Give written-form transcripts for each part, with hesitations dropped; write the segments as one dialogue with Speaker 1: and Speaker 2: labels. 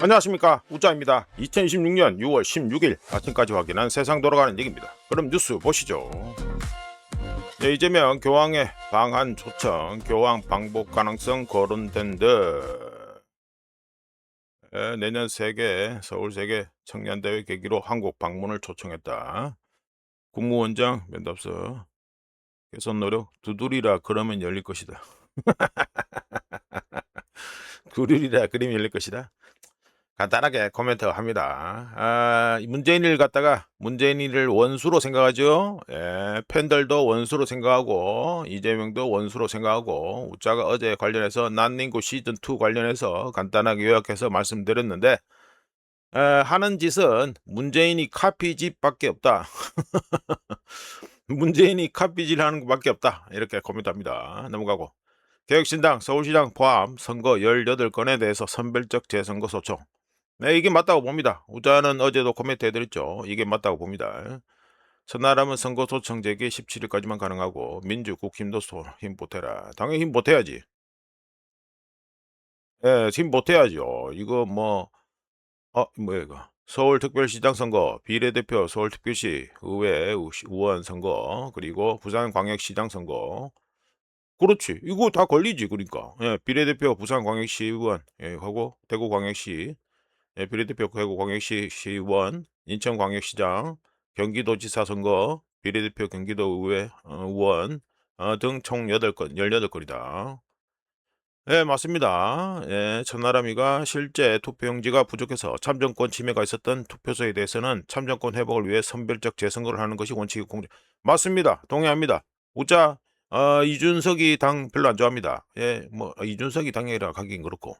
Speaker 1: 안녕하십니까, 우짜입니다. 2026년 6월 16일 아침까지 확인한 세상 돌아가는 얘기입니다. 그럼 뉴스 보시죠. 이재명 교황의 방한 초청, 교황 방북 가능성 거론된 듯. 내년 서울 세계 청년대회 계기로 한국 방문을 초청했다. 국무원장 면담서 개선 노력 두드리라 그러면 열릴 것이다. 두드리라 그러면 열릴 것이다. 간단하게 코멘트 합니다. 이 문재인을 갖다가 문재인이를 원수로 생각하죠. 팬들도 원수로 생각하고 이재명도 원수로 생각하고 우짜가 어제 관련해서 난닝구 시즌2 관련해서 간단하게 요약해서 말씀드렸는데, 하는 짓은 문재인이 카피짓밖에 없다. 문재인이 카피질 하는 것밖에 없다. 이렇게 코멘트합니다. 넘어가고, 개혁신당 서울시장 포함 선거 18건에 대해서 선별적 재선거 소청. 네, 이게 맞다고 봅니다. 우자는 어제도 코멘트 해드렸죠. 이게 맞다고 봅니다. 천하람은 선거 소청 제기 17일까지만 가능하고 민주 국힘도 힘 보태라. 당연히 힘 보태야지. 힘 보태야죠. 이거 뭐야 이거. 서울특별시장 선거, 비례대표 서울특별시 의회 의원 선거, 그리고 부산광역시장 선거. 그렇지. 이거 다 걸리지, 그러니까. 비례대표 부산광역시 의원, 하고 대구광역시, 비례대표 대구광역시 시의원, 인천광역시장, 경기도지사 선거, 비례대표 경기도의회 의원 등 총 18건이다. 맞습니다. 천하람이가 실제 투표용지가 부족해서 참정권 침해가 있었던 투표소에 대해서는 참정권 회복을 위해 선별적 재선거를 하는 것이 원칙이 맞습니다. 동의합니다. 우짜 이준석이 당 별로 안 좋아합니다. 이준석이 당이라 가긴 그렇고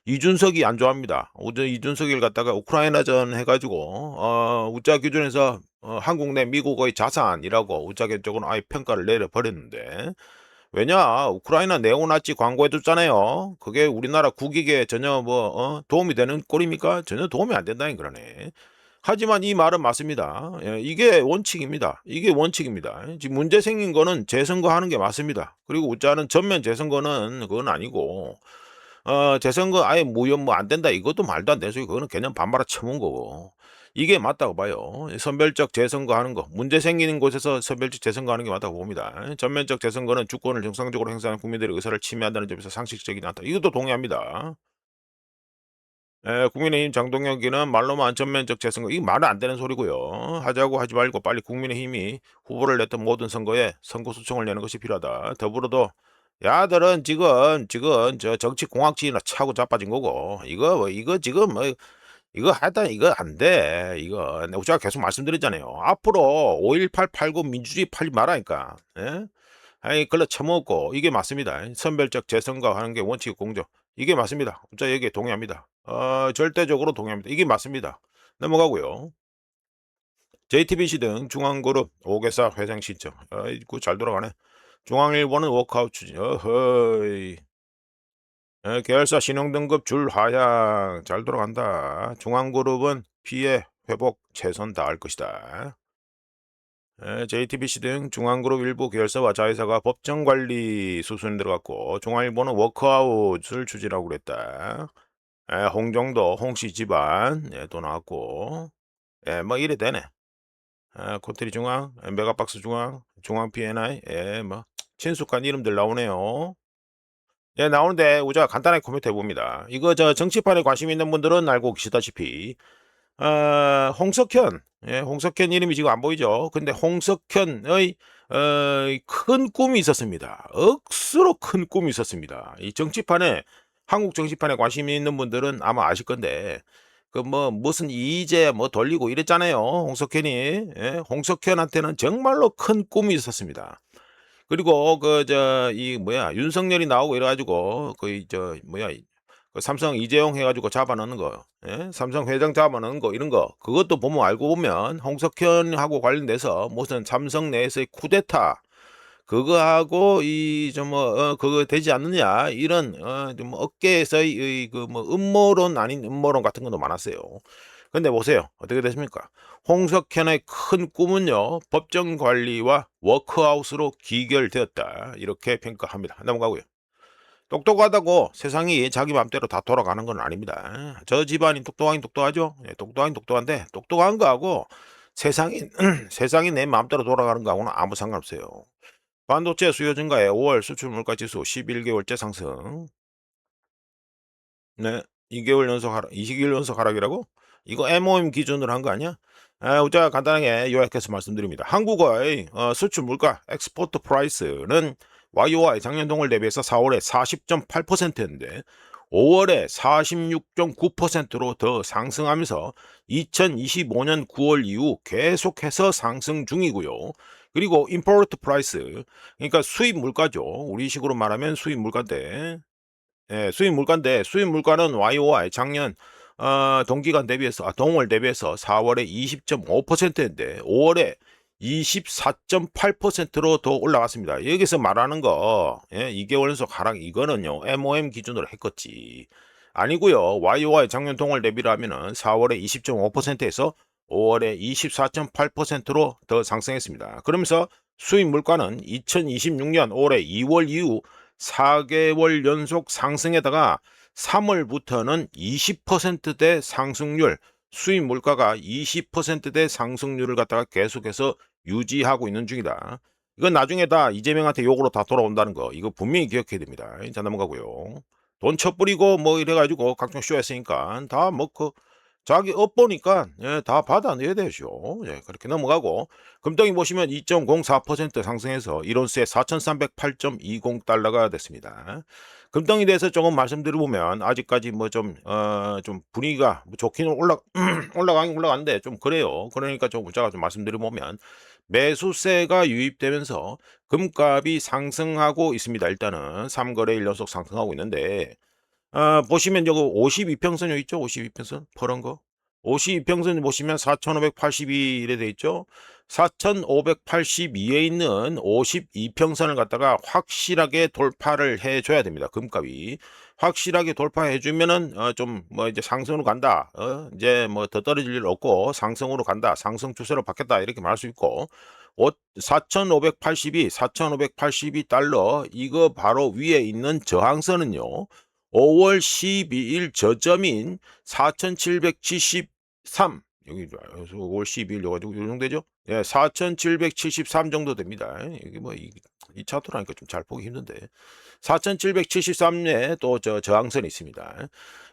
Speaker 1: 이준석이 안 좋아합니다. 이준석을 갖다가 우크라이나전 해가지고 우짜 기준에서 한국 내 미국의 자산이라고 우짜 쪽으로 아예 평가를 내려버렸는데, 왜냐, 우크라이나 네오나치 광고해줬잖아요. 그게 우리나라 국익에 전혀 도움이 되는 꼴입니까? 전혀 도움이 안 된다는 그러네. 하지만 이 말은 맞습니다. 이게 원칙입니다. 이게 원칙입니다. 지금 문제 생긴 거는 재선거 하는 게 맞습니다. 그리고 우짜는 전면 재선거는 그건 아니고, 재선거 아예 무효 안 된다, 이것도 말도 안 되는 소리. 그거는 그냥 반말아 쳐먹은 거고. 이게 맞다고 봐요. 선별적 재선거 하는 거, 문제 생기는 곳에서 선별적 재선거 하는 게 맞다고 봅니다. 전면적 재선거는 주권을 정상적으로 행사하는 국민들의 의사를 침해한다는 점에서 상식적이지 않다. 이것도 동의합니다. 국민의힘 장동혁이는 말로만 전면적 재선거, 이거 말은 안 되는 소리고요. 하자고 하지 말고 빨리 국민의힘이 후보를 냈던 모든 선거에 선거 소청을 내는 것이 필요하다. 더불어도 야들은 지금 저 정치 공학지나 차고 자빠진 거고, 이거 지금 이거 하여튼 이거 안 돼. 이거 제가 계속 말씀드렸잖아요. 앞으로 5.18 민주주의 팔지 말라니까. 예? 아이 걸러 처먹고 이게 맞습니다. 선별적 재선거 하는 게 원칙 공정. 이게 맞습니다. 저 여기에 동의합니다. 절대적으로 동의합니다. 이게 맞습니다. 넘어가고요. JTBC 등 중앙그룹 5개사 회장 신청. 이거 잘 돌아가네. 중앙일보는 워크아웃 추진. 어허이. 계열사 신용등급 줄 하향 잘 돌아간다. 중앙그룹은 피해 회복 최선 다할 것이다. JTBC 등 중앙그룹 일부 계열사와 자회사가 법정관리 수순에 들어갔고, 중앙일보는 워크아웃을 추진하고 그랬다. 홍정도 홍씨 집안 또 나왔고, 뭐 이래 되네. 코테리 중앙, 메가박스 중앙, 중앙 P&I, 뭐 친숙한 이름들 나오네요. 나오는데 우리가 간단하게 코멘트 해봅니다. 이거 저 정치판에 관심 있는 분들은 알고 계시다시피, 홍석현, 홍석현 이름이 지금 안 보이죠? 근데 홍석현의 큰 꿈이 있었습니다. 억수로 큰 꿈이 있었습니다. 이 정치판에, 한국 정치판에 관심 있는 분들은 아마 아실 건데, 무슨 이재 돌리고 이랬잖아요. 홍석현이. 홍석현한테는 정말로 큰 꿈이 있었습니다. 그리고 윤석열이 나오고 이래가지고 그 삼성 이재용 해가지고 잡아넣는 거, 삼성 회장 잡아넣는 거, 이런 거, 그것도 보면 알고 보면 홍석현하고 관련돼서 무슨 삼성 내에서의 쿠데타, 그거하고 그거 되지 않느냐, 이런 좀 업계에서의 음모론 아닌 음모론 같은 것도 많았어요. 근데 보세요, 어떻게 됐습니까? 홍석현의 큰 꿈은요, 법정 관리와 워크아웃으로 기결되었다, 이렇게 평가합니다. 넘어가고요. 똑똑하다고 세상이 자기 맘대로 다 돌아가는 건 아닙니다. 저 집안이 똑똑하긴 똑똑하죠. 예, 똑똑하긴 똑똑한데 똑똑한 거하고 세상이 세상이 내 마음대로 돌아가는 거하고는 아무 상관없어요. 반도체 수요 증가에 5월 수출 물가 지수 11개월째 상승. 네. 2개월 연속 하락, 20개월 연속 하락이라고? 이거 MOM 기준으로 한 거 아니야? 자, 간단하게 요약해서 말씀드립니다. 한국의 수출 물가 엑스포트 프라이스는 YOY 작년 동월 대비해서 4월에 40.8%였는데 5월에 46.9%로 더 상승하면서 2025년 9월 이후 계속해서 상승 중이고요. 그리고 임포트 프라이스, 그러니까 수입 물가죠. 우리식으로 말하면 수입 물가인데, 예, 수입 물가인데 수입 물가는 YOY 작년 동기간 대비해서 동월 대비해서 4월에 20.5%인데 5월에 24.8%로 더 올라갔습니다. 여기서 말하는 거, 예, 2개월 연속 하락, 이거는요 MOM 기준으로 했겠지. 아니고요. YOY 작년 동월 대비를 하면은 4월에 20.5%에서 5월에 24.8%로 더 상승했습니다. 그러면서 수입 물가는 2026년 올해 2월 이후 4개월 연속 상승에다가 3월부터는 20%대 상승률, 수입 물가가 20%대 상승률을 갖다가 계속해서 유지하고 있는 중이다. 이건 나중에 다 이재명한테 욕으로 다 돌아온다는 거, 이거 분명히 기억해야 됩니다. 자, 넘어가고요. 돈 쳐뿌리고 뭐 이래가지고 각종 쇼 했으니까 다 뭐 자기 업 보니까, 예, 다 받아내야 되죠. 예, 그렇게 넘어가고 금덩이 보시면 2.04% 상승해서 1온스에 4,308.20달러가 됐습니다. 금덩이 대해서 조금 말씀드려보면 아직까지 뭐 좀 분위기가 뭐 좋기는 올라가긴 올라갔는데 좀 그래요. 그러니까 좀 제가 좀 말씀드려보면 매수세가 유입되면서 금값이 상승하고 있습니다. 일단은 3거래일 연속 상승하고 있는데, 보시면 요거 52평선 요 있죠? 52평선 퍼런 거. 52평선 보시면 4,582 이래 돼 있죠? 4,582에 있는 52평선을 갖다가 확실하게 돌파를 해 줘야 됩니다. 금값이. 확실하게 돌파해 주면은 좀 뭐 이제 상승으로 간다. 이제 뭐 더 떨어질 일 없고 상승으로 간다. 상승 추세로 바뀌었다. 이렇게 말할 수 있고. 4,582달러 이거 바로 위에 있는 저항선은요. 5월 12일 저점인 4,773, 여기 좋아요. 5월 12일 여가지고 요 정도 되죠? 예, 4,773 정도 됩니다. 이게 뭐 이 차트라니까 좀 잘 보기 힘든데 4,773에 또 저항선이 있습니다.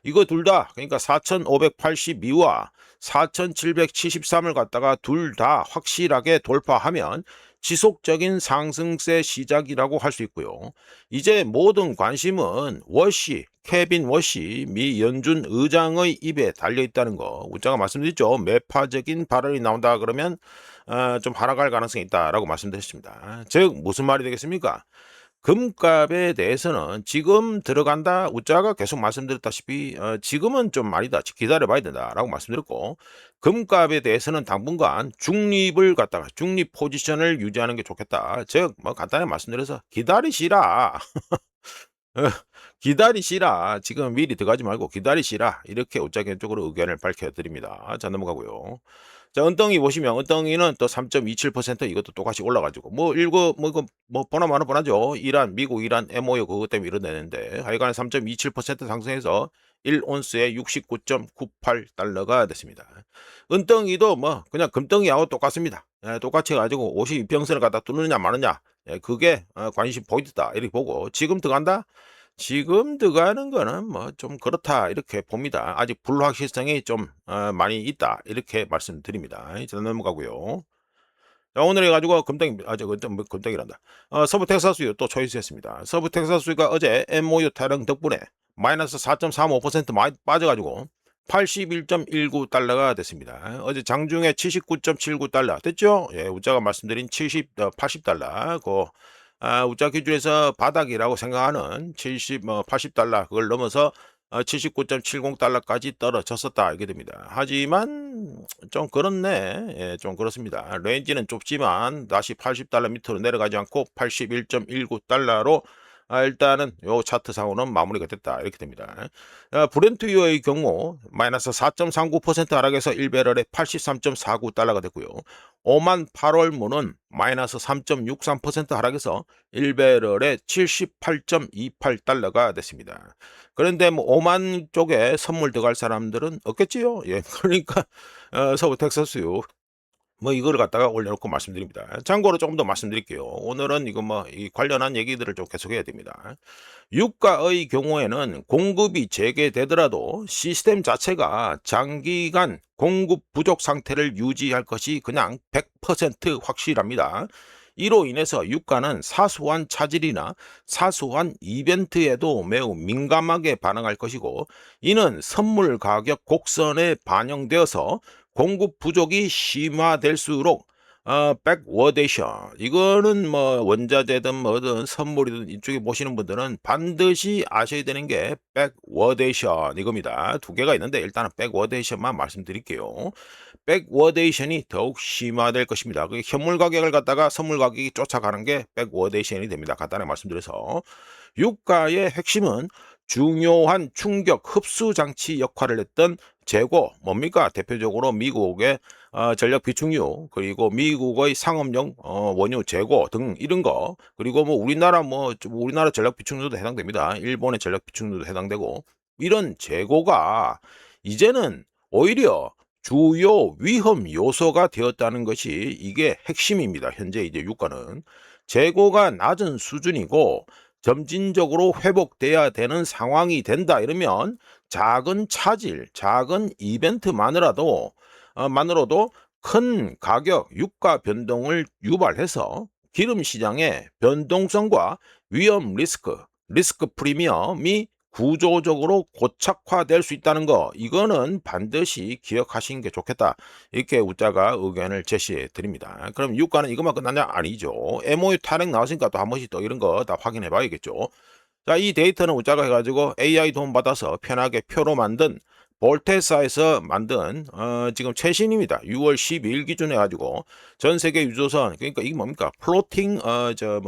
Speaker 1: 이거 둘 다, 그러니까 4,582와 4,773을 갖다가 둘 다 확실하게 돌파하면 지속적인 상승세 시작이라고 할 수 있고요. 이제 모든 관심은 케빈 워시 미 연준 의장의 입에 달려 있다는 거. 제가 말씀드렸죠. 매파적인 발언이 나온다 그러면 좀 하락할 가능성이 있다라고 말씀드렸습니다. 즉 무슨 말이 되겠습니까? 금값에 대해서는 지금 들어간다. 우짜가 계속 말씀드렸다시피 지금은 좀 아니다. 기다려봐야 된다라고 말씀드렸고, 금값에 대해서는 당분간 중립을 갖다가 중립 포지션을 유지하는 게 좋겠다. 즉 뭐 간단히 말씀드려서 기다리시라. 어, 기다리시라. 지금 미리 들어가지 말고 기다리시라. 이렇게 우짜견적으로 의견을 밝혀드립니다. 자, 넘어가고요. 자, 은덩이 보시면 은덩이는 또 3.27% 이것도 똑같이 올라가지고 뭐 일거 뭐 보나마나 뻔하죠. 미국 이란 MOU 그것 때문에 이러내는데 하여간에 3.27% 상승해서 1온스에 69.98달러가 됐습니다. 은덩이도 뭐 그냥 금덩이하고 똑같습니다. 예, 똑같이 해가지고 52평선을 갖다 뚫느냐 마느냐, 예, 그게 관심 포인트다 이렇게 보고, 지금 들어간다? 지금 들어가는 거는 뭐 좀 그렇다 이렇게 봅니다. 아직 불확실성이 좀 많이 있다 이렇게 말씀드립니다. 자, 넘어가고요. 자, 오늘 해가지고 금덩이, 뭐 금덩이란다. 서부 텍사스유 또 초이스했습니다. 서부 텍사스유가 어제 MOU 타령 덕분에 마이너스 4.35% 많이 빠져가지고 81.19달러가 됐습니다. 어제 장중에 79.79달러 됐죠? 예, 우짜가 말씀드린 80달러. 우짜 기준에서 바닥이라고 생각하는 80달러 그걸 넘어서 79.70달러까지 떨어졌었다 이게 됩니다. 하지만 좀 그렇네. 예, 좀 그렇습니다. 레인지는 좁지만 다시 80달러 밑으로 내려가지 않고 81.19달러로 일단은 요 차트상으로는 마무리가 됐다 이렇게 됩니다. 브렌트유의 경우 마이너스 4.39% 하락해서 1배럴에 83.49달러가 됐고요. 오만 8월물은 마이너스 3.63% 하락해서 1배럴에 78.28달러가 됐습니다. 그런데 뭐 오만 쪽에 선물 들어갈 사람들은 없겠지요. 예, 그러니까 서부 텍사스유 뭐 이거를 갖다가 올려놓고 말씀드립니다. 참고로 조금 더 말씀드릴게요. 오늘은 이거 뭐 이 관련한 얘기들을 좀 계속해야 됩니다. 유가의 경우에는 공급이 재개되더라도 시스템 자체가 장기간 공급 부족 상태를 유지할 것이 그냥 100% 확실합니다. 이로 인해서 유가는 사소한 차질이나 사소한 이벤트에도 매우 민감하게 반응할 것이고, 이는 선물 가격 곡선에 반영되어서 공급 부족이 심화될수록 백워데이션, 이거는 뭐 원자재든 뭐든 선물이든 이쪽에 보시는 분들은 반드시 아셔야 되는 게 백워데이션 이겁니다. 두 개가 있는데 일단은 백워데이션만 말씀드릴게요. 백워데이션이 더욱 심화될 것입니다. 그 현물 가격을 갖다가 선물 가격이 쫓아가는 게 백워데이션이 됩니다. 간단하게 말씀드려서 유가의 핵심은 중요한 충격 흡수 장치 역할을 했던 재고, 뭡니까? 대표적으로 미국의 전력 비축유, 그리고 미국의 상업용 원유 재고 등 이런 거, 그리고 뭐 우리나라 전력 비축유도 해당됩니다. 일본의 전력 비축유도 해당되고, 이런 재고가 이제는 오히려 주요 위험 요소가 되었다는 것이 이게 핵심입니다. 현재 이제 유가는 재고가 낮은 수준이고 점진적으로 회복돼야 되는 상황이 된다 이러면 작은 차질, 작은 이벤트만으로도 큰 가격, 유가 변동을 유발해서 기름 시장의 변동성과 위험 리스크 프리미엄이 구조적으로 고착화될 수 있다는 거, 이거는 반드시 기억하시는 게 좋겠다. 이렇게 우자가 의견을 제시해 드립니다. 그럼 유가는 이것만 끝나냐? 아니죠. MOU 탄핵 나왔으니까 또 한 번씩 또 이런 거 다 확인해 봐야겠죠. 자, 이 데이터는 우자가 해가지고 AI 도움 받아서 편하게 표로 만든 볼테사에서 만든 지금 최신입니다. 6월 12일 기준 해가지고 전 세계 유조선, 그러니까 이게 뭡니까? 플로팅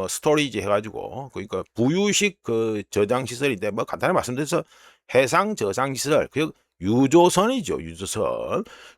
Speaker 1: 스토리지 해가지고, 그러니까 부유식 그 저장 시설인데, 뭐 간단히 말씀드려서 해상 저장 시설, 그 유조선이죠.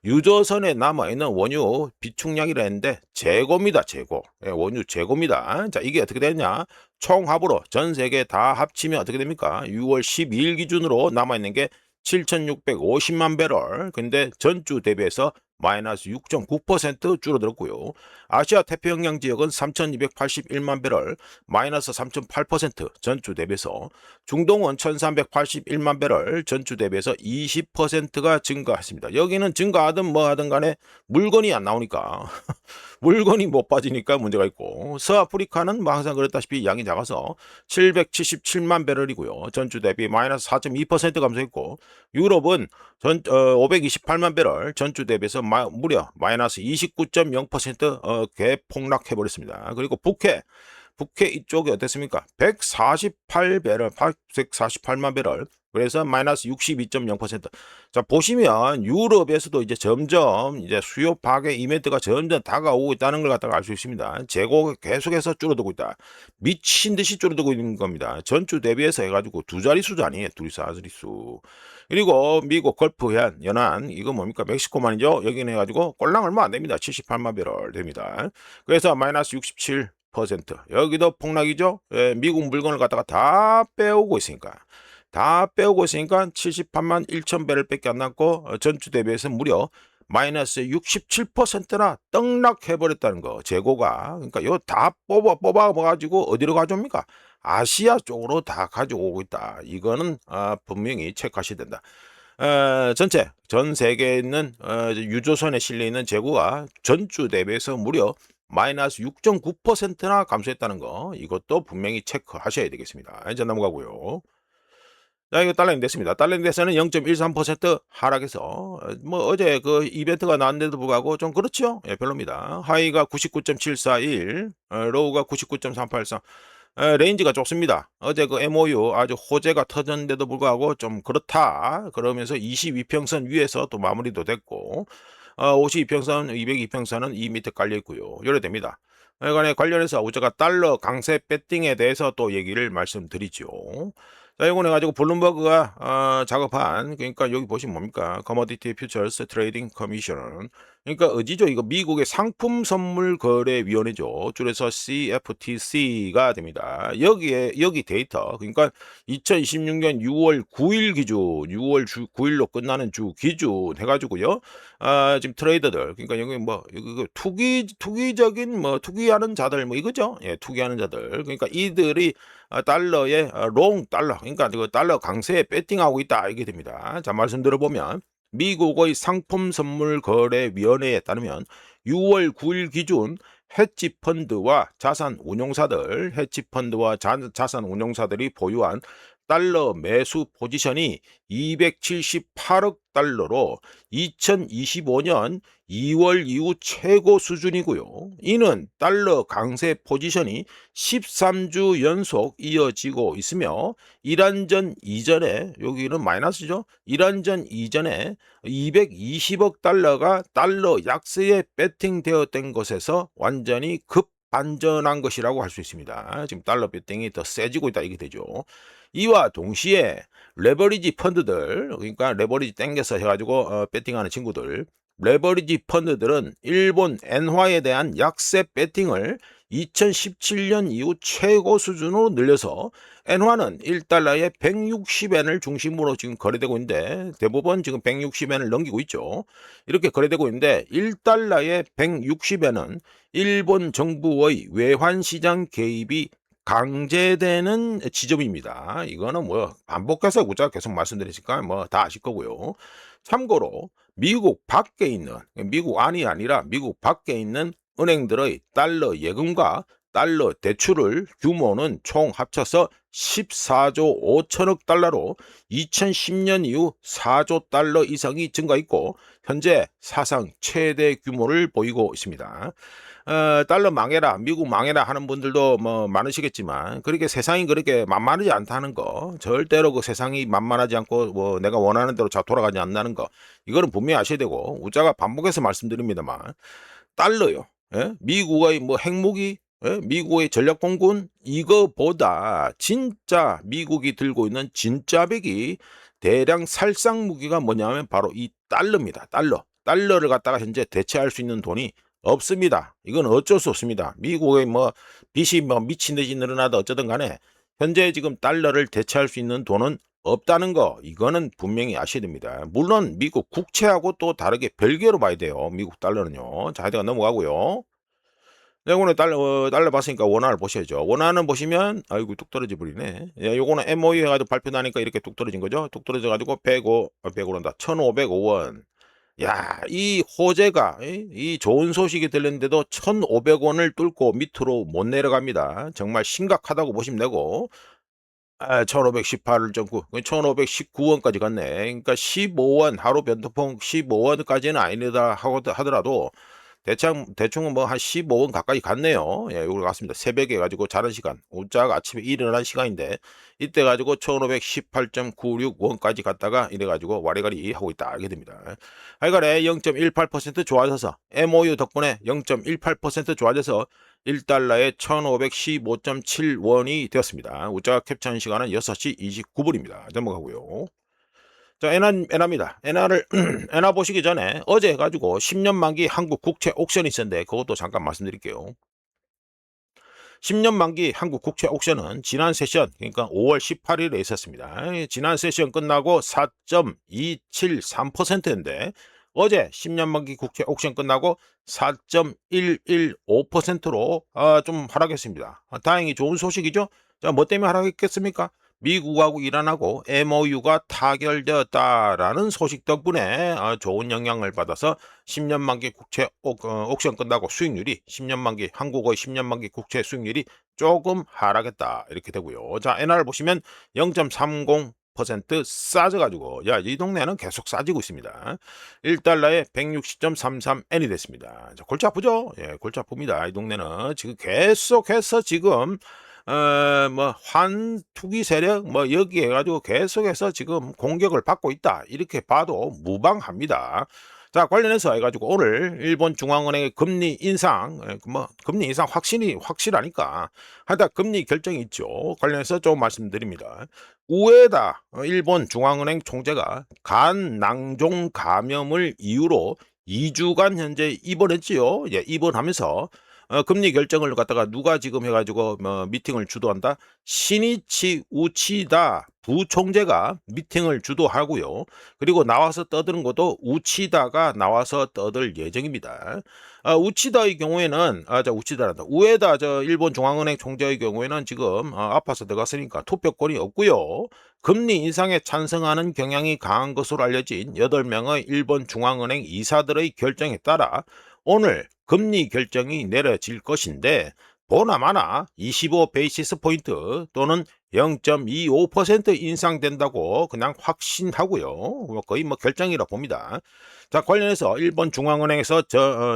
Speaker 1: 유조선에 남아있는 원유 비축량이라 했는데 재고입니다. 재고. 예, 원유 재고입니다. 자, 이게 어떻게 되냐? 총합으로 전 세계 다 합치면 어떻게 됩니까? 6월 12일 기준으로 남아있는 게 7,650만 배럴. 근데 전주 대비해서 마이너스 6.9% 줄어들었고요. 아시아 태평양 지역은 3,281만 배럴, 마이너스 3.8% 전주 대비해서, 중동은 1,381만 배럴, 전주 대비해서 20%가 증가했습니다. 여기는 증가하든 뭐 하든 간에 물건이 안 나오니까 물건이 못 빠지니까 문제가 있고, 서아프리카는 뭐 항상 그랬다시피 양이 작아서 777만 배럴이고요. 전주 대비 마이너스 4.2% 감소했고, 유럽은 528만 배럴, 전주 대비해서 무려 마이너스 29.0% 개폭락해버렸습니다. 그리고 북해 이쪽이 어땠습니까? 148배럴, 148만 배럴. 그래서 마이너스 62.0%. 자, 보시면 유럽에서도 이제 점점 이제 수요 파괴 이벤트가 점점 다가오고 있다는 걸 갖다가 알 수 있습니다. 재고가 계속해서 줄어들고 있다. 미친 듯이 줄어들고 있는 겁니다. 전주 대비해서 해가지고 두 자릿수도 아니에요. 둘이 자릿수. 그리고 미국 걸프해안 연안, 이거 뭡니까? 멕시코만이죠. 여기는 해가지고 꼴랑 얼마 안 됩니다. 78만 배럴 됩니다. 그래서 마이너스 67%. 여기도 폭락이죠. 예, 미국 물건을 갖다가 다 빼오고 있으니까. 78만 1천 배럴 밖에 안 남고 전주 대비해서 무려 마이너스 67%나 떡락해버렸다는 거, 재고가. 그러니까 이거 다 뽑아가지고 어디로 가져옵니까? 아시아 쪽으로 다 가져오고 있다. 이거는 분명히 체크하셔야 된다. 전 세계에 있는 유조선에 실려 있는 재고가 전주 대비해서 무려 마이너스 6.9%나 감소했다는 거, 이것도 분명히 체크하셔야 되겠습니다. 이제 넘어가고요. 자, 이거 달러 인덱스입니다. 달러 인덱스는 0.13% 하락해서 뭐 어제 그 이벤트가 나왔는데도 불구하고 좀 그렇죠? 예, 별로입니다. 하이가 99.741, 로우가 99.383. 레인지가 좋습니다. 어제 그 MOU 아주 호재가 터졌는데도 불구하고 좀 그렇다. 그러면서 22평선 위에서 또 마무리도 됐고, 52평선, 202평선은 이 밑에 깔려 있고요. 요래 됩니다. 하여간에 관련해서 우리가 달러 강세 배팅에 대해서 또 얘기를 말씀드리죠. 자, 이거 해가지고 블룸버그가 작업한, 그러니까 여기 보시면 뭡니까? 커머디티 퓨처스 트레이딩 커미션. 그러니까 어디죠? 이거 미국의 상품 선물 거래 위원회죠. 줄여서 CFTC가 됩니다. 여기 데이터. 그러니까 2026년 6월 9일 기준, 6월 9일로 끝나는 주 기준 해가지고요. 지금 트레이더들, 그러니까 여기 뭐 이거 투기적인 뭐 투기하는 자들 뭐 이거죠. 예, 투기하는 자들. 그러니까 이들이 달러에 롱 달러, 그러니까 그 달러 강세에 배팅하고 있다 이게 됩니다. 자, 말씀 들어보면 미국의 상품 선물 거래 위원회에 따르면 6월 9일 기준 헤지펀드와 자산 운용사들, 헤지펀드와 자산 운용사들이 보유한 달러 매수 포지션이 278억 달러로 2025년 2월 이후 최고 수준이고요. 이는 달러 강세 포지션이 13주 연속 이어지고 있으며 이란전 이전에, 여기는 마이너스죠. 이란전 이전에 220억 달러가 달러 약세에 배팅되었던 것에서 완전히 급반전한 것이라고 할 수 있습니다. 지금 달러 배팅이 더 세지고 있다 이게 되죠. 이와 동시에 레버리지 펀드들, 그러니까 레버리지 땡겨서 해가지고 배팅하는 친구들, 레버리지 펀드들은 일본 엔화에 대한 약세 배팅을 2017년 이후 최고 수준으로 늘려서 엔화는 1달러에 160엔을 중심으로 지금 거래되고 있는데, 대부분 지금 160엔을 넘기고 있죠. 이렇게 거래되고 있는데 1달러에 160엔은 일본 정부의 외환시장 개입이 강제되는 지점입니다. 이거는 뭐 반복해서 우리가 계속 말씀드리니까 뭐 다 아실 거고요. 참고로 미국 밖에 있는, 미국 안이 아니라 미국 밖에 있는 은행들의 달러 예금과 달러 대출을 규모는 총 합쳐서 14조 5천억 달러로 2010년 이후 4조 달러 이상이 증가했고 현재 사상 최대 규모를 보이고 있습니다. 달러 망해라, 미국 망해라 하는 분들도 뭐 많으시겠지만, 그렇게 세상이 그렇게 만만하지 않다는 거, 절대로 그 세상이 만만하지 않고 뭐 내가 원하는 대로 잘 돌아가지 않는다는 거, 이거는 분명히 아셔야 되고, 우자가 반복해서 말씀드립니다만, 달러요. 예? 미국의 뭐 핵무기, 예? 미국의 전략공군, 이거보다 진짜 미국이 들고 있는 진짜 백이 대량 살상 무기가 뭐냐면 바로 이 달러입니다. 달러를 갖다가 현재 대체할 수 있는 돈이 없습니다. 이건 어쩔 수 없습니다. 미국의 뭐 빚이 뭐 미친 듯이 늘어나다 어쩌든 간에 현재 지금 달러를 대체할 수 있는 돈은 없다는 거, 이거는 분명히 아셔야 됩니다. 물론 미국 국채하고 또 다르게 별개로 봐야 돼요. 미국 달러는요. 자, 하여튼 넘어가고요. 네, 오늘 달러 봤으니까 원화를 보셔야죠. 원화는 보시면 아이고 뚝 떨어져 버리네. 예, 요거는 MOU 해가지고 발표 나니까 이렇게 뚝 떨어진 거죠. 뚝 떨어져 가지고 105란다. 1,505원. 야, 이 호재가 이 좋은 소식이 들렸는데도 1,500원을 뚫고 밑으로 못 내려갑니다. 정말 심각하다고 보시면 되고, 1,518.9, 1,519원까지 갔네. 그러니까 15원, 하루 변동폭 15원까지는 아니다 하더라도 대충은 뭐 한 15원 가까이 갔네요. 예, 이걸 갔습니다. 새벽에 가지고 자는 시간, 우짜가 아침에 일어난 시간인데 이때 가지고 1,518.96원까지 갔다가 이래 가지고 와리가리 하고 있다 이게 됩니다. 하여간에 0.18% 좋아져서 MOU 덕분에 0.18% 좋아져서 1달러에 1,515.7원이 되었습니다. 우짜가 캡처한 시간은 6시 29분입니다. 넘어가고요. 자, 엔화입니다. 엔화를, 엔화 보시기 전에 어제 해가지고 10년 만기 한국 국채 옥션이 있었는데 그것도 잠깐 말씀드릴게요. 10년 만기 한국 국채 옥션은 지난 세션, 그러니까 5월 18일에 있었습니다. 지난 세션 끝나고 4.273%인데 어제 10년 만기 국채 옥션 끝나고 4.115%로 좀 하락했습니다. 다행히 좋은 소식이죠. 자, 뭐 때문에 하락했겠습니까? 미국하고 이란하고 MOU가 타결되었다라는 소식 덕분에 좋은 영향을 받아서 10년 만기 국채 옥션 끝나고 수익률이 10년 만기 한국의 10년 만기 국채 수익률이 조금 하락했다 이렇게 되고요. 자, 엔화를 보시면 0.30% 싸져가지고 이 동네는 계속 싸지고 있습니다. 1달러에 160.33엔이 됐습니다. 자, 골치 아프죠? 예, 골치 아픕니다. 이 동네는 지금 계속해서 지금 뭐 환투기 세력 뭐 여기 해가지고 계속해서 지금 공격을 받고 있다 이렇게 봐도 무방합니다. 자, 관련해서 해가지고 오늘 일본 중앙은행의 금리 인상, 뭐 금리 인상 확실하니까 하다 금리 결정이 있죠. 관련해서 좀 말씀드립니다. 우에다 일본 중앙은행 총재가 간 낭종 감염을 이유로 2주간 현재 입원했지요. 예, 입원하면서 금리 결정을 갖다가 누가 지금 해가지고 미팅을 주도한다? 시니치 우치다 부총재가 미팅을 주도하고요. 그리고 나와서 떠드는 것도 우치다가 나와서 떠들 예정입니다. 우치다의 경우에는 우치다란다. 우에다 일본 중앙은행 총재의 경우에는 지금 아파서 들어갔으니까 투표권이 없고요. 금리 인상에 찬성하는 경향이 강한 것으로 알려진 8명의 일본 중앙은행 이사들의 결정에 따라 오늘 금리 결정이 내려질 것인데 보나마나 25 베이시스 포인트 또는 0.25% 인상된다고 그냥 확신하고요. 거의 결정이라 봅니다. 자, 관련해서 일본 중앙은행에서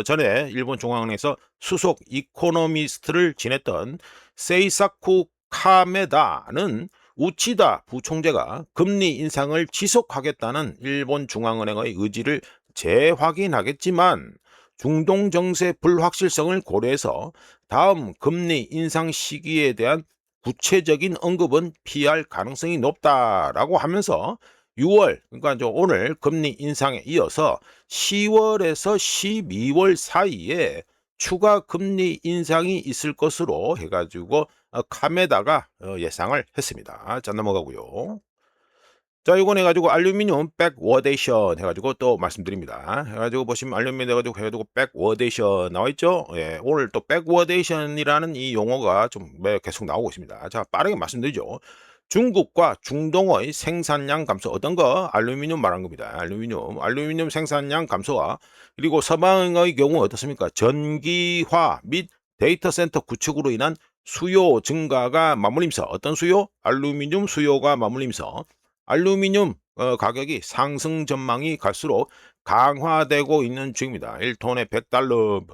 Speaker 1: 전에 일본 중앙은행에서 수석 이코노미스트를 지냈던 세이사쿠 카메다는 우치다 부총재가 금리 인상을 지속하겠다는 일본 중앙은행의 의지를 재확인하겠지만 중동 정세 불확실성을 고려해서 다음 금리 인상 시기에 대한 구체적인 언급은 피할 가능성이 높다라고 하면서 6월, 그러니까 오늘 금리 인상에 이어서 10월에서 12월 사이에 추가 금리 인상이 있을 것으로 해가지고 카메다가 예상을 했습니다. 자, 넘어가고요. 자, 이건 해가지고 알루미늄 백워데이션 해가지고 또 말씀드립니다. 해가지고 보시면 알루미늄 해가지고 백워데이션 나와있죠? 예, 오늘 또 백워데이션이라는 이 용어가 좀 계속 나오고 있습니다. 자, 빠르게 말씀드리죠. 중국과 중동의 생산량 감소, 어떤 거? 알루미늄 말한 겁니다. 알루미늄 생산량 감소와 그리고 서방의 경우 어떻습니까? 전기화 및 데이터 센터 구축으로 인한 수요 증가가 맞물리면서 어떤 수요? 알루미늄 수요가 맞물리면서 알루미늄 가격이 상승 전망이 갈수록 강화되고 있는 중입니다. 1톤에 100달러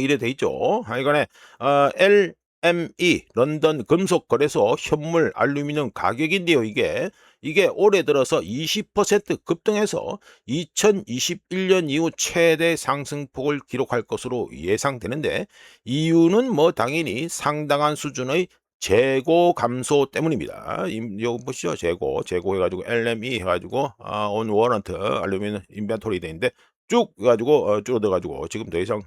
Speaker 1: 이래 돼 있죠. 하여간에 LME 런던 금속 거래소 현물 알루미늄 가격인데요. 이게 올해 들어서 20% 급등해서 2021년 이후 최대 상승폭을 기록할 것으로 예상되는데 이유는 당연히 상당한 수준의 재고 감소 때문입니다. 이거 보시죠. 재고 해가지고 LME 해가지고 on warrant 알루미늄 인벤토리 돼 있는데 쭉 해가지고 줄어들어가지고 지금 더 이상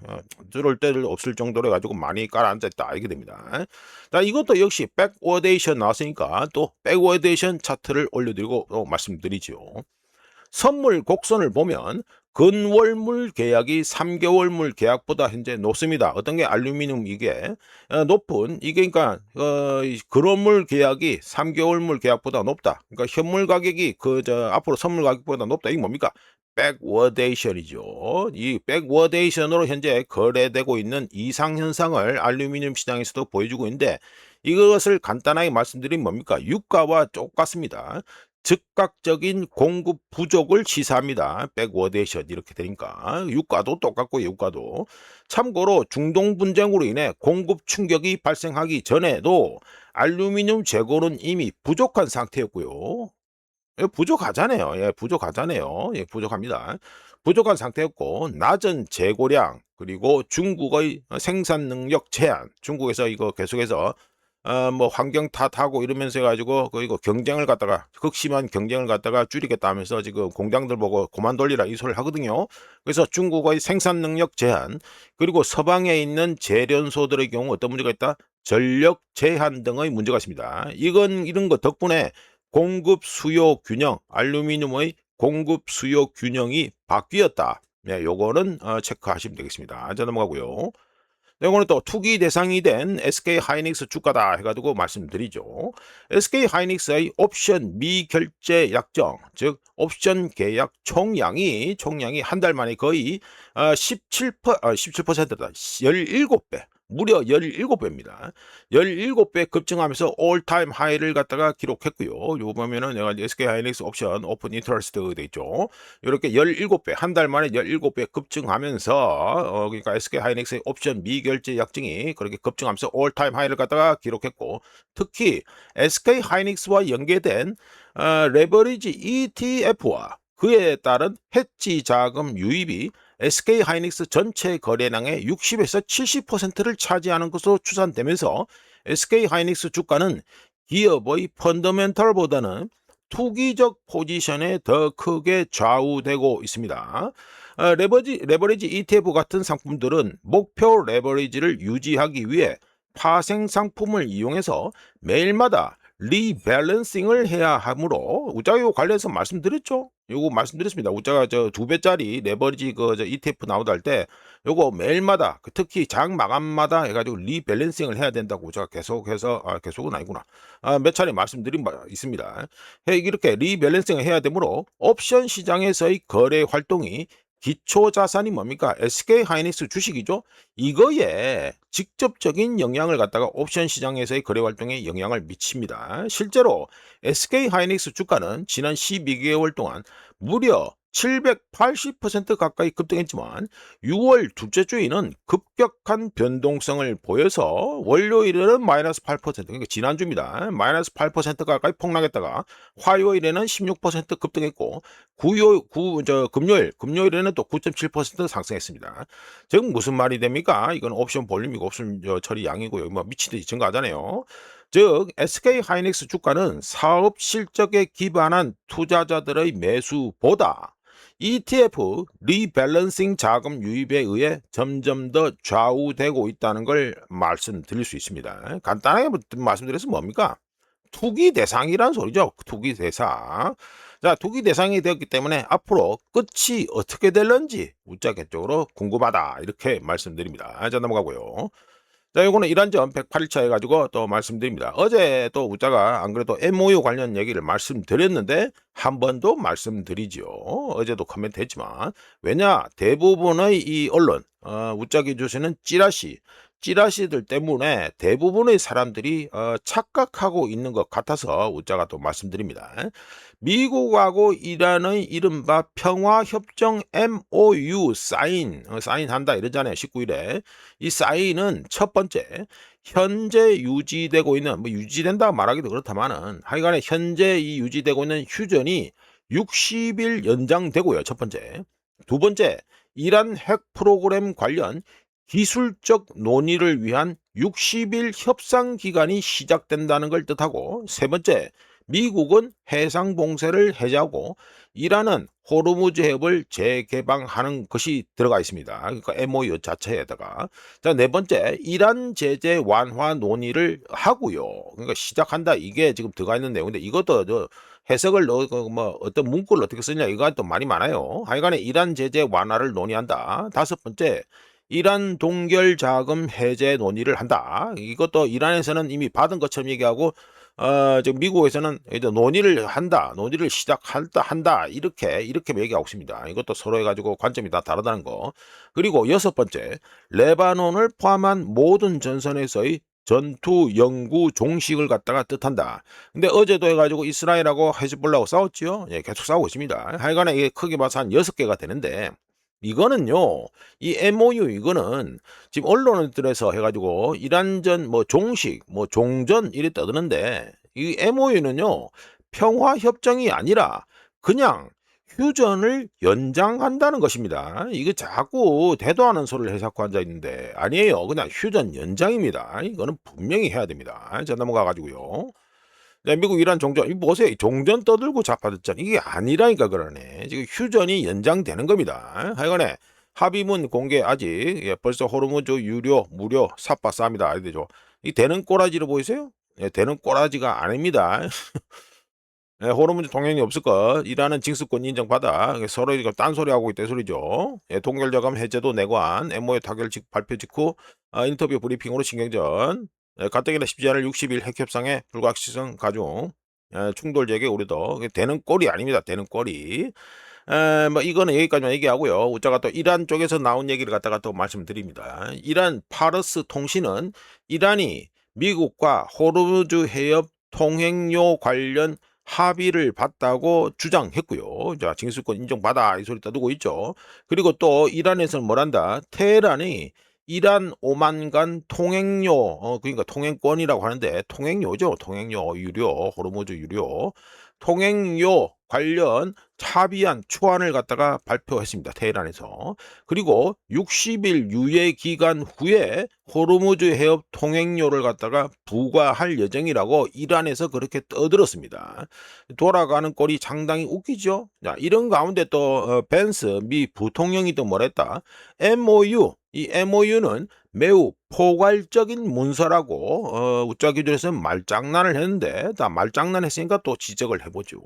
Speaker 1: 줄을 데를 없을 정도로 해가지고 많이 깔아앉아 있다 이게 됩니다. 자, 이것도 역시 백워데이션 나왔으니까 또 백워데이션 차트를 올려드리고 또 말씀드리죠. 선물 곡선을 보면 근월물 계약이 3개월물 계약보다 현재 높습니다. 어떤 게 알루미늄 이게 높은 이게 그러니까 근월물 계약이 3개월물 계약보다 높다. 그러니까 현물 가격이 앞으로 선물 가격보다 높다. 이게 뭡니까? 백워데이션이죠. 이 백워데이션으로 현재 거래되고 있는 이상 현상을 알루미늄 시장에서도 보여주고 있는데 이것을 간단하게 말씀드리면 뭡니까? 유가와 똑같습니다. 즉각적인 공급 부족을 시사합니다. 백워데이션 이렇게 되니까 유가도 똑같고 유가도. 참고로 중동 분쟁으로 인해 공급 충격이 발생하기 전에도 알루미늄 재고는 이미 부족한 상태였고요. 부족하잖아요. 예, 부족하잖아요. 예, 부족합니다. 부족한 상태였고 낮은 재고량 그리고 중국의 생산 능력 제한, 중국에서 이거 계속해서 환경 탓하고 이러면서 해가지고 이거 경쟁을 갖다가 극심한 경쟁을 갖다가 줄이겠다 하면서 지금 공장들 보고 그만 돌리라 이 소리를 하거든요. 그래서 중국의 생산 능력 제한 그리고 서방에 있는 재련소들의 경우 어떤 문제가 있다? 전력 제한 등의 문제가 있습니다. 이런 거 덕분에 공급 수요 균형, 알루미늄의 공급 수요 균형이 바뀌었다. 네, 요거는 체크하시면 되겠습니다. 자, 넘어가고요. 이거는 또 투기 대상이 된 SK 하이닉스 주가다 해가지고 말씀드리죠. SK 하이닉스의 옵션 미결제 약정, 즉 옵션 계약 총량이 한 달 만에 거의 17%다. 17배. 무려 17배입니다. 17배 급증하면서 올타임 하이를 갖다가 기록했고요. 요 보면은 내가 SK 하이닉스 옵션 오픈 인터레스트 돼 있죠. 이렇게 17배, 한 달 만에 17배 급증하면서 그러니까 SK 하이닉스의 옵션 미결제 약정이 그렇게 급증하면서 올타임 하이를 갖다가 기록했고 특히 SK 하이닉스와 연계된 레버리지 ETF와 그에 따른 해지 자금 유입이 SK 하이닉스 전체 거래량의 60에서 70%를 차지하는 것으로 추산되면서 SK 하이닉스 주가는 기업의 펀더멘털보다는 투기적 포지션에 더 크게 좌우되고 있습니다. 레버리지 ETF 같은 상품들은 목표 레버리지를 유지하기 위해 파생 상품을 이용해서 매일마다 리밸런싱을 해야 하므로 우자가 요 관련해서 말씀드렸죠. 요거 말씀드렸습니다. 우자가 저 2배짜리 레버리지 저 ETF 나오다 할 때 요거 매일마다 특히 장 마감마다 해가지고 리밸런싱을 해야 된다고 제가 계속해서 계속은 아니구나. 몇 차례 말씀드린 바 있습니다. 이렇게 리밸런싱을 해야 되므로 옵션 시장에서의 거래 활동이 기초 자산이 뭡니까? SK 하이닉스 주식이죠. 이거에 직접적인 영향을 갖다가 옵션 시장에서의 거래 활동에 영향을 미칩니다. 실제로 SK 하이닉스 주가는 지난 12개월 동안 무려 780% 가까이 급등했지만 6월 둘째 주에는 급격한 변동성을 보여서 월요일에는 마이너스 8%, 그러니까 지난주입니다. 마이너스 8% 가까이 폭락했다가 화요일에는 16% 급등했고 금요일에는 또 9.7% 상승했습니다. 즉 무슨 말이 됩니까? 이건 옵션 볼륨이고 옵션 처리 양이고요. 뭐 미치듯이 증가하잖아요. 즉 SK 하이닉스 주가는 사업 실적에 기반한 투자자들의 매수보다 ETF 리밸런싱 자금 유입에 의해 점점 더 좌우되고 있다는 걸 말씀드릴 수 있습니다. 간단하게 말씀드려서 뭡니까? 투기 대상이란 소리죠. 투기 대상. 자, 투기 대상이 되었기 때문에 앞으로 끝이 어떻게 될런지 우짜개적으로 궁금하다. 이렇게 말씀드립니다. 자, 넘어가고요. 자, 요거는 이란점 108일차 해가지고 또 말씀드립니다. 어제 또 우짜가 안 그래도 MOU 관련 얘기를 말씀드렸는데 한 번 더 말씀드리죠. 어제도 코멘트 했지만 왜냐 대부분의 이 언론 우짜기 주시는 찌라시들 때문에 대부분의 사람들이 착각하고 있는 것 같아서 우짜가 또 말씀드립니다. 미국하고 이란의 이른바 평화협정 MOU 사인한다 이러잖아요. 19일에. 이 사인은 첫 번째 현재 유지되고 있는 뭐 유지된다 말하기도 그렇다마는 하여간에 현재 이 유지되고 있는 휴전이 60일 연장되고요. 첫 번째. 두 번째 이란 핵 프로그램 관련 기술적 논의를 위한 60일 협상 기간이 시작된다는 걸 뜻하고 세 번째 미국은 해상 봉쇄를 해제하고 이란은 호르무즈 해협을 재개방하는 것이 들어가 있습니다. 그러니까 MOU 자체에다가 자, 네 번째 이란 제재 완화 논의를 하고요. 그러니까 시작한다 이게 지금 들어가 있는 내용인데 이것도 저 해석을 뭐 어떤 문구를 어떻게 쓰냐 이거 또 말이 많아요. 하여간에 이란 제재 완화를 논의한다. 다섯 번째 이란 동결 자금 해제 논의를 한다. 이것도 이란에서는 이미 받은 것처럼 얘기하고 지금 미국에서는 논의를 한다. 논의를 한다. 이렇게 얘기하고 있습니다. 이것도 서로 해가지고 관점이 다 다르다는 거. 그리고 여섯 번째, 레바논을 포함한 모든 전선에서의 전투 연구 종식을 갖다가 뜻한다. 근데 어제도 해가지고 이스라엘하고 헤즈볼라하고 싸웠지요. 예, 계속 싸우고 있습니다. 하여간에 이게 크게 봐서 한 6개가 되는데 이거는요, 이 MOU 이거는 지금 언론들에서 해가지고 이란전 뭐 종식, 뭐 종전 이래 떠드는데 이 MOU는요 평화 협정이 아니라 그냥 휴전을 연장한다는 것입니다. 이거 자꾸 대도하는 소리를 해 자꾸 앉아 있는데 아니에요. 그냥 휴전 연장입니다. 이거는 분명히 해야 됩니다. 자 넘어가 가지고요. 네, 미국 이란 종전 이거 보세요. 종전 떠들고 자빠졌잖아. 이게 아니라니까 그러네. 지금 휴전이 연장되는 겁니다. 하여간에 합의문 공개 아직 벌써 호르무즈 유료 무료 삽바쌉니다. 알되죠? 이 되는 꼬라지를 보이세요? 예, 되는 꼬라지가 아닙니다. 예, 호르무즈 동행이 없을 것. 이란은 징수권 인정받아. 서로 이거 딴소리하고 있다 소리죠. 예, 동결자금 해제도 내관 MOU 타결 발표 직후 인터뷰 브리핑으로 신경전 가뜩이나 쉽지 않을 60일 핵협상의 불가시성 가중 충돌 제기 우려도 되는 꼴이 아닙니다. 되는 꼴이 뭐 이거는 여기까지만 얘기하고요. 우짜가 또 이란 쪽에서 나온 얘기를 갖다가 또 말씀드립니다. 이란 파르스 통신은 이란이 미국과 호르무즈 해협 통행료 관련 합의를 봤다고 주장했고요. 자, 징수권 인정받아 이 소리 떠들고 있죠. 그리고 또 이란에서는 뭐란다? 테헤란이 이란 오만 간 통행료 그러니까 통행권이라고 하는데 통행료죠. 통행료 유료 호르무즈 유료 통행료 관련 합의안 초안을 갖다가 발표했습니다. 테헤란에서. 그리고 60일 유예 기간 후에 호르무즈 해협 통행료를 갖다가 부과할 예정이라고 이란에서 그렇게 떠들었습니다. 돌아가는 꼴이 상당히 웃기죠. 자, 이런 가운데 또 벤스 미 부통령이 또 뭐랬다. MOU, 이 MOU는 매우 포괄적인 문서라고 우짜 기준에서는 말장난을 했는데 다 말장난했으니까 또 지적을 해보죠.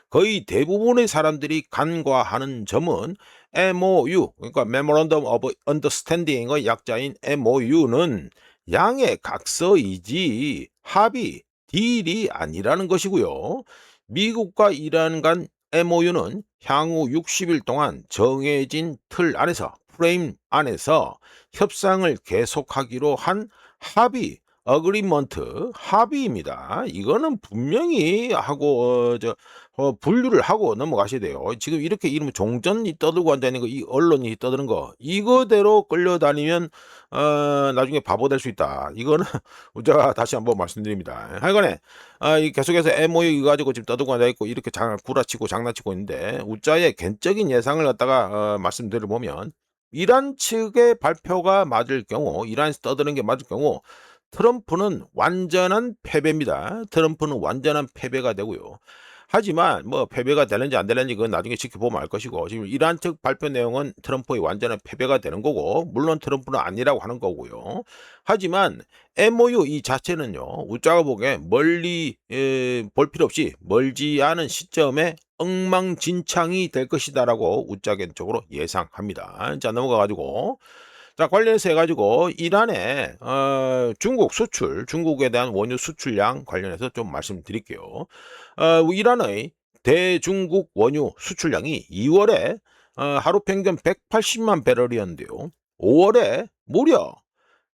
Speaker 1: 거의 대부분의 사람들이 간과하는 점은 MOU, 그러니까 Memorandum of Understanding의 약자인 MOU는 양의 각서이지 합의, 딜이 아니라는 것이고요. 미국과 이란 간 MOU는 향후 60일 동안 정해진 틀 안에서 프레임 안에서 협상을 계속하기로 한 합의, 어그리먼트 합의입니다. 이거는 분명히 하고 분류를 하고 넘어가셔야 돼요. 지금 이렇게 이러면 종전이 떠들고 앉아있는 거, 이 언론이 떠드는 거, 이거대로 끌려다니면 나중에 바보 될 수 있다. 이거는 제가 다시 한번 말씀드립니다. 하여간에 이 계속해서 MOU 이거 가지고 지금 떠들고 앉아있고 이렇게 구라치고 장난치고 있는데 우짜의 개인적인 예상을 갖다가 말씀드려보면 이란 측의 발표가 맞을 경우, 이란에서 떠드는 게 맞을 경우 트럼프는 완전한 패배입니다. 트럼프는 완전한 패배가 되고요. 하지만 뭐 패배가 되는지 안 되는지 그건 나중에 지켜보면 알 것이고 지금 이란 측 발표 내용은 트럼프의 완전한 패배가 되는 거고 물론 트럼프는 아니라고 하는 거고요. 하지만 MOU 이 자체는요. 우짜가 보기에 멀리 볼 필요 없이 멀지 않은 시점에 엉망진창이 될 것이다라고 우짜 개인적으로 예상합니다. 자 넘어가가지고 자, 관련해서 해가지고 이란의 중국 수출, 중국에 대한 원유 수출량 관련해서 좀 말씀드릴게요. 이란의 대중국 원유 수출량이 2월에 하루 평균 180만 배럴이었는데요. 5월에 무려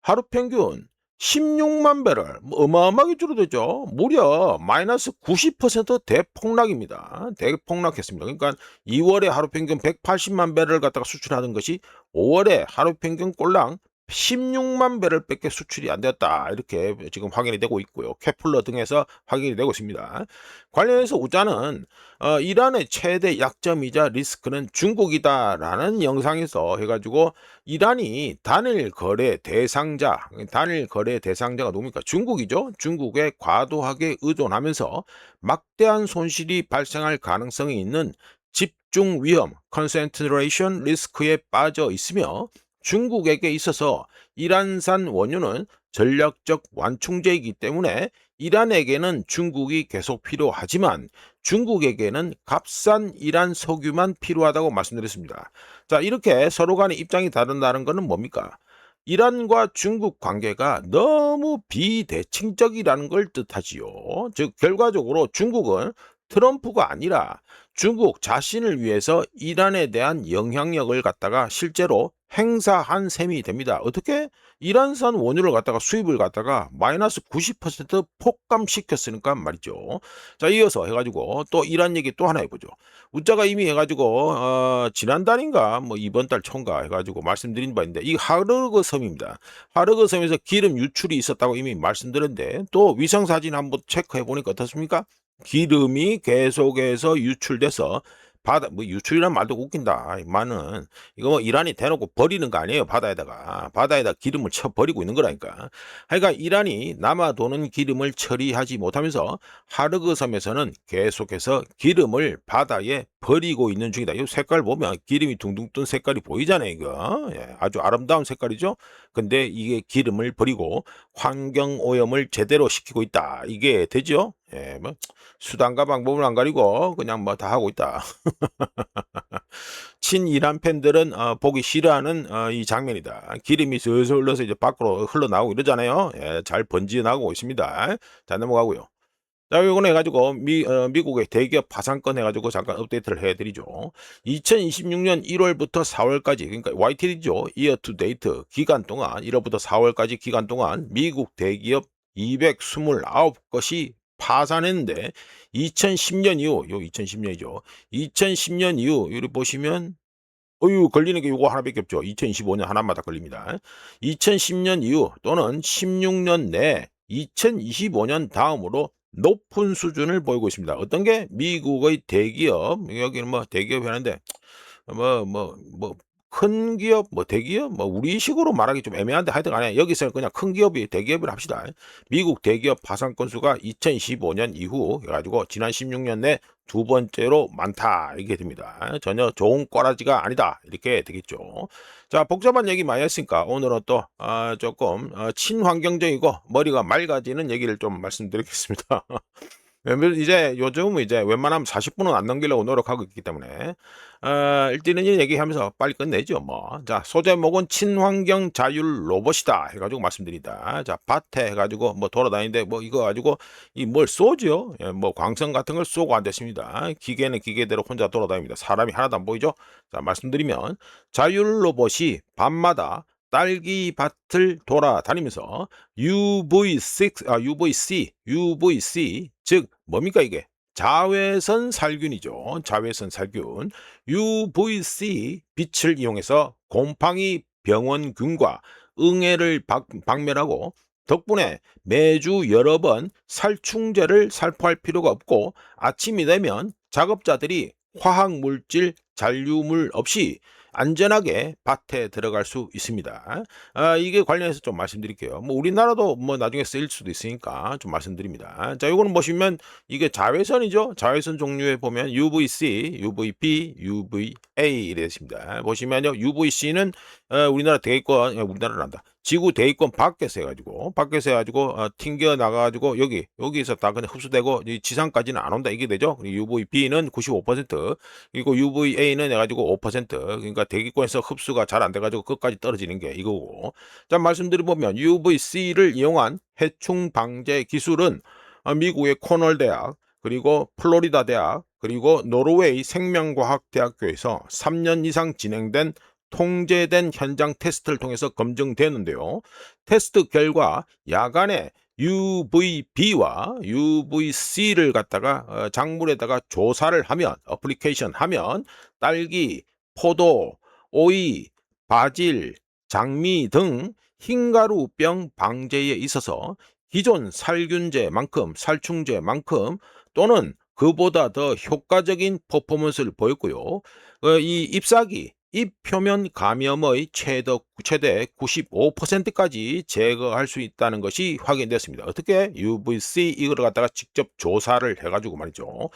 Speaker 1: 하루 평균 16만 배럴, 어마어마하게 줄어들죠. 무려 마이너스 90% 대폭락입니다. 대폭락했습니다. 그러니까 2월에 하루 평균 180만 배럴 갖다가 수출하는 것이 5월에 하루 평균 꼴랑 16만 배럴밖에 수출이 안 되었다. 이렇게 지금 확인이 되고 있고요. 케플러 등에서 확인이 되고 있습니다. 관련해서 우짜는 이란의 최대 약점이자 리스크는 중국이다라는 영상에서 해가지고 이란이 단일 거래 대상자가 누굽니까? 중국이죠. 중국에 과도하게 의존하면서 막대한 손실이 발생할 가능성이 있는 집중 위험, concentration 리스크에 빠져 있으며 중국에게 있어서 이란산 원유는 전략적 완충제이기 때문에 이란에게는 중국이 계속 필요하지만 중국에게는 값싼 이란 석유만 필요하다고 말씀드렸습니다. 자, 이렇게 서로 간의 입장이 다른다는 것은 뭡니까? 이란과 중국 관계가 너무 비대칭적이라는 걸 뜻하지요. 즉 결과적으로 중국은 트럼프가 아니라 중국 자신을 위해서 이란에 대한 영향력을 갖다가 실제로 행사한 셈이 됩니다. 어떻게? 이란산 원유를 갖다가 수입을 갖다가 마이너스 90% 폭감시켰으니까 말이죠. 자, 이어서 해가지고 또 이란 얘기 또 하나 해보죠. 우짜가 이미 해가지고 지난달인가 뭐 이번 달 초인가 해가지고 말씀드린 바 있는데 이 하르그 섬입니다. 하르그 섬에서 기름 유출이 있었다고 이미 말씀드렸는데 또 위성사진 한번 체크해 보니까 어떻습니까? 기름이 계속해서 유출돼서 바다 뭐 유출이란 말도 웃긴다. 많은 이거 뭐 이란이 대놓고 버리는 거 아니에요. 바다에다 기름을 쳐 버리고 있는 거라니까. 그러니까 이란이 남아도는 기름을 처리하지 못하면서 하르그 섬에서는 계속해서 기름을 바다에 버리고 있는 중이다. 이 색깔 보면 기름이 둥둥 뜬 색깔이 보이잖아요. 이거 아주 아름다운 색깔이죠. 근데 이게 기름을 버리고 환경 오염을 제대로 시키고 있다. 이게 되죠. 뭐 수단과 방법을 안 가리고 그냥 뭐 다 하고 있다. 친이란 팬들은 보기 싫어하는 이 장면이다. 기름이 슬슬 흘러서 이제 밖으로 흘러나오고 이러잖아요. 잘 번지나가고 있습니다. 자 넘어가고요. 자, 이거는 해가지고 미국의 대기업 파산권 해가지고 잠깐 업데이트를 해드리죠. 2026년 1월부터 4월까지 그러니까 YTD죠. Year to Date 기간 동안 1월부터 4월까지 기간 동안 미국 대기업 229것이 파산했는데 2010년 이후 요 2010년이죠. 2010년 이후 여기 보시면 걸리는 게 요거 하나밖에 없죠. 2025년 하나마다 걸립니다. 2010년 이후 또는 16년 내 2025년 다음으로 높은 수준을 보이고 있습니다. 어떤 게 미국의 대기업, 여기는 뭐 대기업이 하는데 큰 기업, 대기업, 우리 식으로 말하기 좀 애매한데 하여튼 간에 여기서는 그냥 큰 기업이 대기업을 합시다. 미국 대기업 파산 건수가 2025년 이후 해가지고 지난 16년 내 두 번째로 많다. 이게 됩니다. 전혀 좋은 꼬라지가 아니다. 이렇게 되겠죠. 자, 복잡한 얘기 많이 했으니까 오늘은 또 조금 친환경적이고 머리가 맑아지는 얘기를 좀 말씀드리겠습니다. 이제 요즘 이제 웬만하면 40분은 안 넘기려고 노력하고 있기 때문에 일단은 이 얘기하면서 빨리 끝내죠 뭐. 자, 소제목은 친환경 자율 로봇이다 해가지고 말씀드린다. 자, 밭에 해가지고 뭐 돌아다니는데 뭐 이거 가지고 이 뭘 쏘죠. 예, 뭐 광선 같은 걸 쏘고 안 됐습니다. 기계는 기계대로 혼자 돌아다닙니다. 사람이 하나도 안 보이죠. 자, 말씀드리면 자율 로봇이 밤마다 딸기 밭을 돌아다니면서 UVC, 즉 뭡니까 이게? 자외선 살균이죠. 자외선 살균. UVC 빛을 이용해서 곰팡이 병원균과 응애를 박멸하고 덕분에 매주 여러 번 살충제를 살포할 필요가 없고 아침이 되면 작업자들이 화학물질 잔류물 없이 안전하게 밭에 들어갈 수 있습니다. 이게 관련해서 좀 말씀드릴게요. 뭐 우리나라도 뭐 나중에 쓰일 수도 있으니까 좀 말씀드립니다. 자, 요거는 보시면 이게 자외선이죠. 자외선 종류에 보면 UVC, UVB, UVA 이래 있습니다. 보시면요, UVC는 우리나라 대기권, 우리나라란다. 지구 대기권 밖에서 해가지고 튕겨 나가가지고 여기서 다 그냥 흡수되고 이 지상까지는 안 온다 이게 되죠. UVB는 95%, 그리고 UVA는 해가지고 5%, 그러니까 대기권에서 흡수가 잘 안 돼가지고 끝까지 떨어지는 게 이거고. 자, 말씀드려보면 UVC를 이용한 해충 방제 기술은 미국의 코널 대학, 그리고 플로리다 대학, 그리고 노르웨이 생명과학대학교에서 3년 이상 진행된 통제된 현장 테스트를 통해서 검증되는데요. 테스트 결과 야간에 UVB와 UVC를 갖다가 작물에다가 조사를 하면, 어플리케이션 하면 딸기, 포도, 오이, 바질, 장미 등 흰가루병 방제에 있어서 기존 살충제만큼 또는 그보다 더 효과적인 퍼포먼스를 보였고요. 이 잎 표면 감염의 최대 95%까지 제거할 수 있다는 것이 확인됐습니다. 어떻게? UVC 이걸 갖다가 직접 조사를 해가지고 말이죠.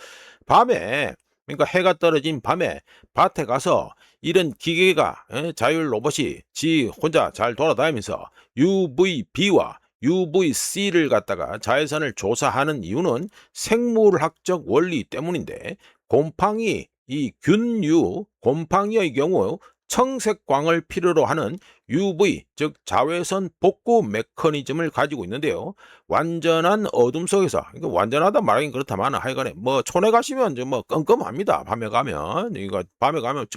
Speaker 1: 밤에, 그러니까 해가 떨어진 밤에 밭에 가서 이런 기계가 자율 로봇이 지 혼자 잘 돌아다니면서 UVB와 UVC를 갖다가 자외선을 조사하는 이유는 생물학적 원리 때문인데, 곰팡이의 경우 청색광을 필요로 하는 UV, 즉 자외선 복구 메커니즘을 가지고 있는데요. 완전한 어둠 속에서, 그러니까 완전하다 말하긴 그렇다만 하여간에 뭐 촌에 가시면 뭐 껌껌합니다. 밤에 가면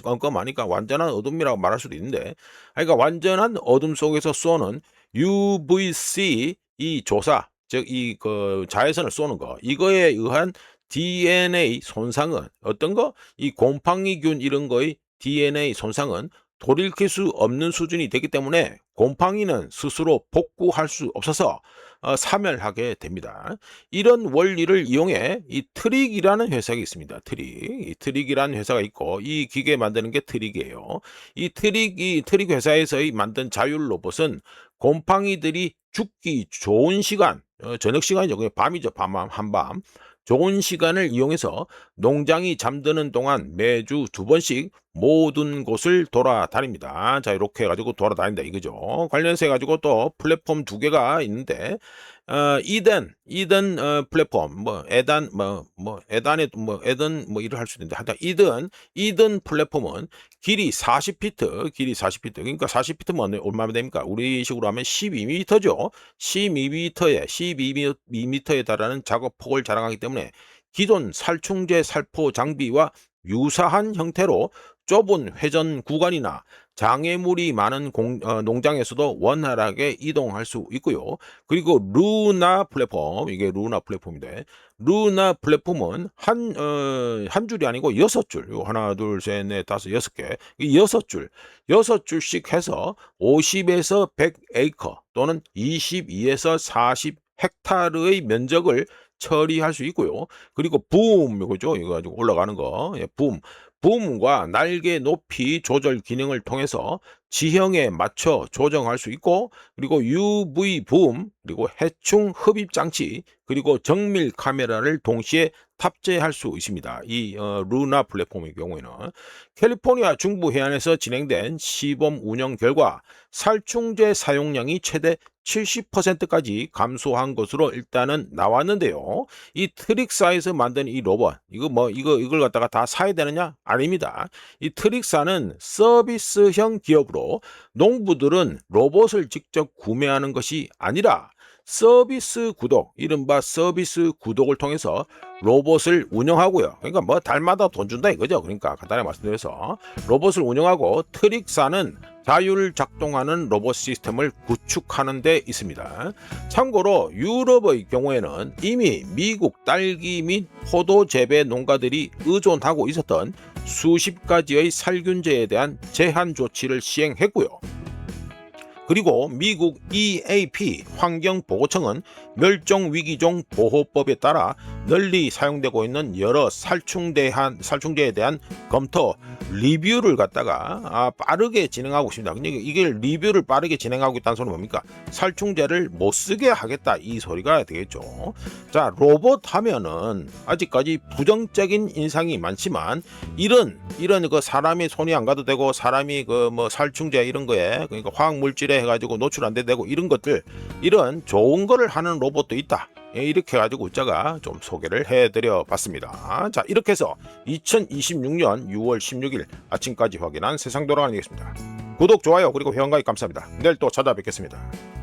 Speaker 1: 껌껌하니까 완전한 어둠이라고 말할 수도 있는데, 그러니까 완전한 어둠 속에서 쏘는 UVC 이 조사, 즉 이 그 자외선을 쏘는 거, 이거에 의한 DNA 손상은 어떤 거? 이 곰팡이균 이런 거의 DNA 손상은 돌이킬 수 없는 수준이 되기 때문에 곰팡이는 스스로 복구할 수 없어서 사멸하게 됩니다. 이런 원리를 이용해 이 트릭이라는 회사가 있습니다. 이 트릭이라는 회사가 있고, 이 기계 만드는 게 트릭이에요. 이 트릭 회사에서 만든 자율 로봇은 곰팡이들이 죽기 좋은 시간, 저녁 시간이죠. 그게 밤이죠. 한밤. 좋은 시간을 이용해서 농장이 잠드는 동안 매주 2번씩 모든 곳을 돌아다닙니다. 자, 이렇게 해가지고 돌아다닌다 이거죠. 관련해서 해가지고 또 플랫폼 2개가 있는데, 이든 플랫폼, 에단 일을 할 수 있는데, 하여튼 이든 플랫폼은 길이 40피트, 그러니까 40피트면 얼마나 됩니까? 우리 식으로 하면 12m죠. 12m에 달하는 작업폭을 자랑하기 때문에 기존 살충제 살포 장비와 유사한 형태로 좁은 회전 구간이나 장애물이 많은 농장에서도 원활하게 이동할 수 있고요. 그리고 루나 플랫폼, 이게 루나 플랫폼인데, 루나 플랫폼은 한 줄이 아니고 6줄, 하나, 둘, 셋, 넷, 다섯, 6개, 6줄씩 해서 50에서 100 에이커 또는 22에서 40 헥타르의 면적을 처리할 수 있고요. 그리고 붐 이거죠. 이거 가지고 올라가는 거. 예, 붐. 붐과 날개 높이 조절 기능을 통해서 지형에 맞춰 조정할 수 있고, 그리고 UV 붐, 그리고 해충 흡입 장치, 그리고 정밀 카메라를 동시에 탑재할 수 있습니다. 이 루나 플랫폼의 경우에는 캘리포니아 중부 해안에서 진행된 시범 운영 결과 살충제 사용량이 최대 70%까지 감소한 것으로 일단은 나왔는데요. 이 트릭사에서 만든 이 로봇, 이걸 갖다가 다 사야 되느냐? 아닙니다. 이 트릭사는 서비스형 기업으로 농부들은 로봇을 직접 구매하는 것이 아니라 서비스 구독, 이른바 서비스 구독을 통해서 로봇을 운영하고요. 그러니까 뭐 달마다 돈 준다 이거죠. 그러니까 간단히 말씀드려서 로봇을 운영하고, 트릭사는 자율 작동하는 로봇 시스템을 구축하는 데 있습니다. 참고로 유럽의 경우에는 이미 미국 딸기 및 포도 재배 농가들이 의존하고 있었던 수십 가지의 살균제에 대한 제한 조치를 시행했고요. 그리고 미국 EAP 환경보호청은 멸종위기종 보호법에 따라 널리 사용되고 있는 여러 살충제에 대한 검토, 리뷰를 갖다가 빠르게 진행하고 있습니다. 근데 이게 리뷰를 빠르게 진행하고 있다는 소리는 뭡니까? 살충제를 못 쓰게 하겠다, 이 소리가 되겠죠. 자, 로봇 하면은 아직까지 부정적인 인상이 많지만 이런 그 사람이 손이 안 가도 되고, 사람이 그 뭐 살충제 이런 거에, 그러니까 화학 물질에 해가지고 노출 안 되고 이런 것들, 이런 좋은 거를 하는 로봇도 있다. 이렇게 해가지고 제가 좀 소개를 해드려 봤습니다. 자, 이렇게 해서 2026년 6월 16일 아침까지 확인한 세상 돌아가는 얘기였습니다. 구독, 좋아요, 그리고 회원가입 감사합니다. 내일 또 찾아뵙겠습니다.